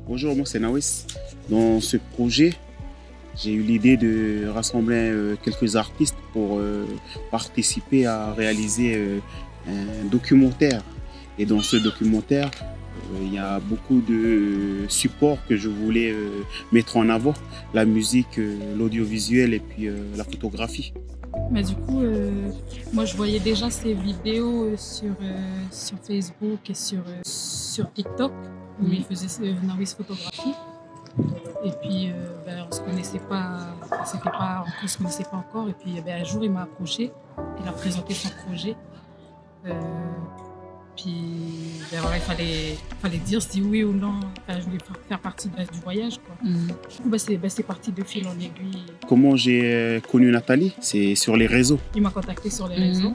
Bonjour, moi c'est Nawis. Dans ce projet, j'ai eu l'idée de rassembler quelques artistes pour participer à réaliser un documentaire. Et dans ce documentaire, il y a beaucoup de supports que je voulais mettre en avant. La musique, l'audiovisuel et puis la photographie. Mais du coup, moi je voyais déjà ces vidéos sur Facebook et sur TikTok où il faisait Nawis photographie. Et puis on se connaissait pas, on se connaissait pas encore. Et puis un jour il m'a approché, il a présenté son projet. Puis voilà, il fallait dire si oui ou non, je voulais faire partie du voyage, quoi. Du coup, c'est parti de fil en aiguille. Comment j'ai connu Nathalie? C'est sur les réseaux. Il m'a contacté sur les réseaux.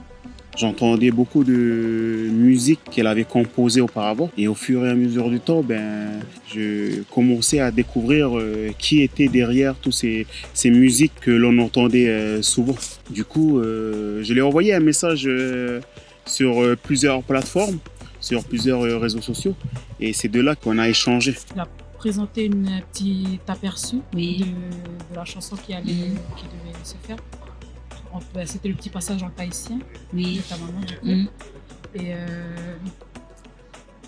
J'entendais beaucoup de musique qu'elle avait composée auparavant. Et au fur et à mesure du temps, je commençais à découvrir qui était derrière toutes ces musiques que l'on entendait souvent. Du coup, je lui ai envoyé un message sur plusieurs plateformes, sur plusieurs réseaux sociaux. Et c'est de là qu'on a échangé. Il a présenté un petit aperçu de la chanson qui devait se faire. C'était le petit passage en tahitien de ta maman, du coup. Et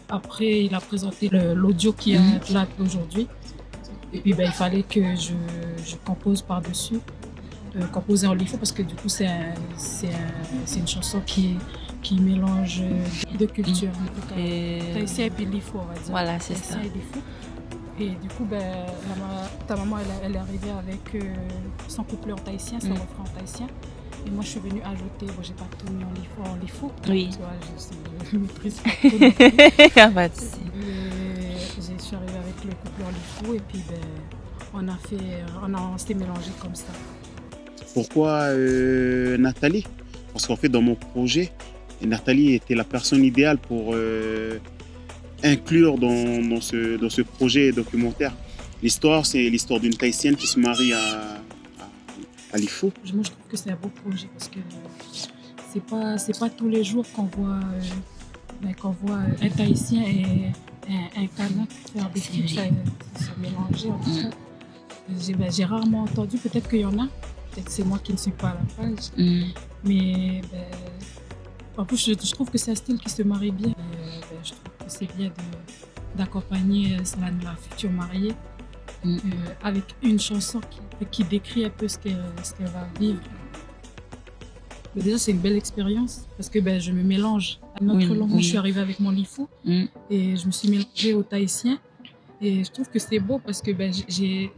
après, il a présenté l'audio qui est là aujourd'hui. Et puis, il fallait que je compose par-dessus, composer en lifo, parce que du coup, c'est une chanson qui mélange deux cultures. Tahitien et puis lifo, on va dire. Voilà, c'est ça. Et du coup, ta maman, elle est arrivée avec son couplet en tahitien, son refrain en tahitien. Et moi, je suis venue ajouter, j'ai pas tout mis en lifo. Oui. Tu vois, je maîtrise pas tout non plus. Pas de souci. Je suis arrivée avec le couplet en lifo et puis on s'est mélangé comme ça. Pourquoi Nathalie? Parce qu'en fait, dans mon projet, Nathalie était la personne idéale pour inclure dans ce projet documentaire. L'histoire, c'est l'histoire d'une Tahitienne qui se marie à l'IFO. Moi, je trouve que c'est un beau projet parce que c'est pas tous les jours qu'on voit un Tahitien et un Kanak faire des trucs, se mélanger en tout cas. J'ai rarement entendu, peut-être qu'il y en a, peut-être c'est moi qui ne suis pas à la page, mais en plus, je trouve que c'est un style qui se marie bien. Je trouve que c'est bien d'accompagner la future mariée avec une chanson qui décrit un peu ce qu'elle va vivre. Mais déjà, c'est une belle expérience parce que je me mélange à notre langue. Moi, je suis arrivée avec mon lifo et je me suis mélangée au tahitien. Et je trouve que c'est beau parce que j'ai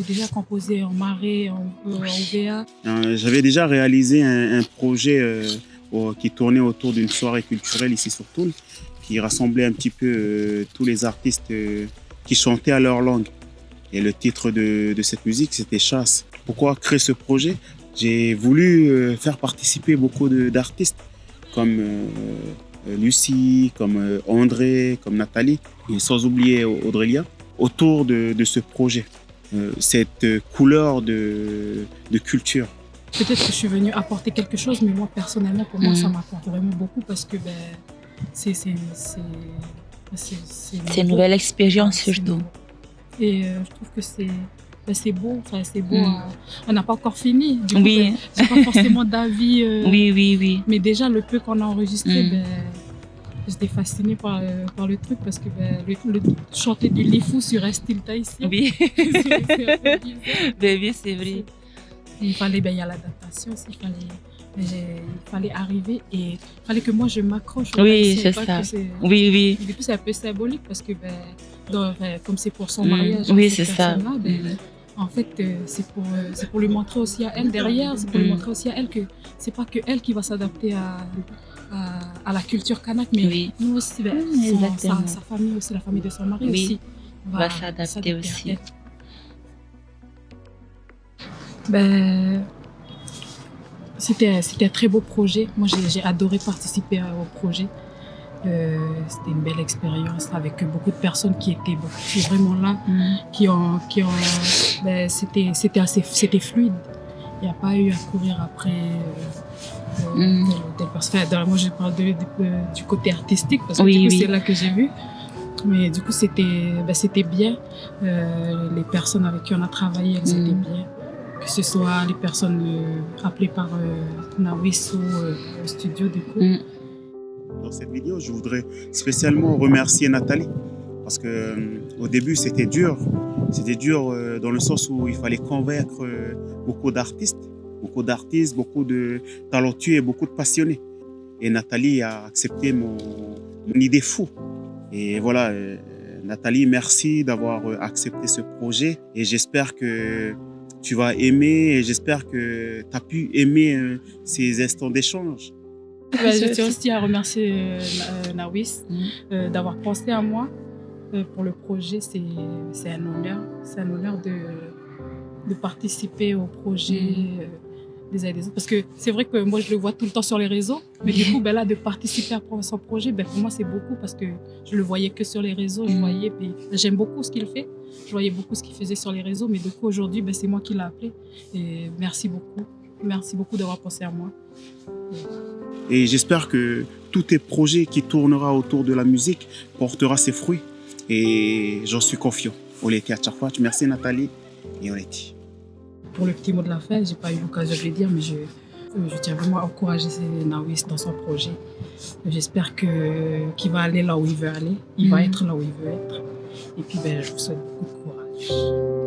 déjà composé en maré, en OVA. J'avais déjà réalisé un projet qui tournait autour d'une soirée culturelle ici sur Toul, qui rassemblait un petit peu tous les artistes qui chantaient à leur langue. Et le titre de cette musique, c'était Chasse. Pourquoi créer ce projet? J'ai voulu faire participer beaucoup d'artistes comme Lucie, comme André, comme Nathalie, et sans oublier Audrélia, autour de ce projet, cette couleur de culture. Peut-être que je suis venue apporter quelque chose, mais moi, personnellement, pour moi, ça m'apporte vraiment beaucoup parce que c'est une nouvelle expérience surtout. Et je trouve que c'est beau, c'est beau. On n'a pas encore fini. Du coup, j'ai pas forcément d'avis. Oui. Mais déjà, le peu qu'on a enregistré, j'étais fascinée par le truc parce que le chanter du lifou sur un style tahitien. Oui. c'est c'est vrai. Il fallait, il y a l'adaptation aussi, il fallait arriver et il fallait que moi je m'accroche. Oui, c'est ça. Oui. Du coup, c'est un peu symbolique parce que comme c'est pour son mariage, oui, c'est ça. En fait, c'est pour lui montrer aussi à elle derrière, c'est pour lui montrer aussi à elle que c'est pas que elle qui va s'adapter à la culture kanak, mais nous aussi, sa famille aussi, la famille de son mari aussi va s'adapter aussi. C'était un très beau projet. Moi, j'ai adoré participer au projet. C'était une belle expérience avec beaucoup de personnes qui étaient vraiment là, c'était fluide. Il n'y a pas eu à courir après telle personne. Moi, je parle du côté artistique parce que c'est là que j'ai vu. Mais du coup, c'était bien. Les personnes avec qui on a travaillé, elles étaient bien. Que ce soit les personnes appelées par Nawis ou au studio, du coup. Dans cette vidéo, je voudrais spécialement remercier Nathalie. Parce que au début, c'était dur. C'était dur dans le sens où il fallait convaincre beaucoup d'artistes, beaucoup de talentueux et beaucoup de passionnés. Et Nathalie a accepté mon idée fou. Et voilà, Nathalie, merci d'avoir accepté ce projet. Et j'espère que tu vas aimer et j'espère que tu as pu aimer ces instants d'échange. Je tiens aussi à remercier Nawis d'avoir pensé à moi pour le projet. C'est un honneur. C'est un honneur de participer au projet des uns et des autres. Parce que c'est vrai que moi, je le vois tout le temps sur les réseaux. Mais du coup, là, de participer à son projet, pour moi, c'est beaucoup parce que je le voyais que sur les réseaux. J'aime beaucoup ce qu'il fait. Je voyais beaucoup ce qu'il faisait sur les réseaux. Mais du coup, aujourd'hui, c'est moi qui l'ai appelé. Et merci beaucoup. Merci beaucoup d'avoir pensé à moi. Et j'espère que tous tes projets qui tournera autour de la musique portera ses fruits. Et j'en suis confiant. Oleti Achafouach, merci Nathalie et Oleti. Pour le petit mot de la fin, je n'ai pas eu l'occasion de le dire, mais je tiens vraiment à encourager Nawis dans son projet. J'espère qu'il va aller là où il veut aller. Il va être là où il veut être. Et puis, je vous souhaite beaucoup de courage.